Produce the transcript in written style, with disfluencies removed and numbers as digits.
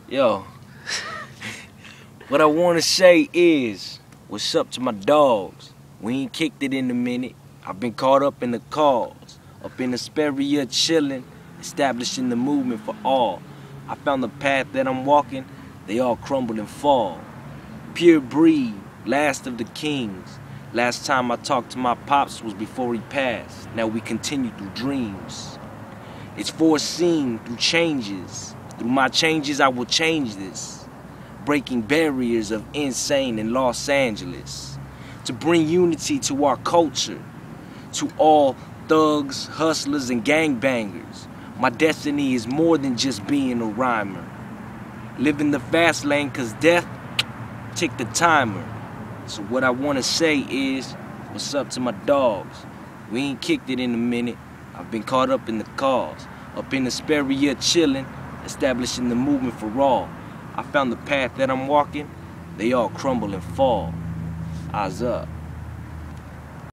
Yo, what I wanna say is, what's up to my dogs? We ain't kicked it in a minute. I've been caught up in the cause, up in Hesperia chillin', establishing the movement for all. I found the path that I'm walking, they all crumble and fall. Pure breed, last of the kings. Last time I talked to my pops was before he passed. Now we continue through dreams. It's foreseen through changes. Through my changes, I will change this. Breaking barriers of insane in Los Angeles. To bring unity to our culture. To all thugs, hustlers, and gangbangers. My destiny is more than just being a rhymer. Living the fast lane cause death tick the timer. So what I wanna say is, what's up to my dogs? We ain't kicked it in a minute. I've been caught up in the cause. Up in Hesperia chillin', establishing the movement for all. I found the path that I'm walking, they all crumble and fall. Eyes up.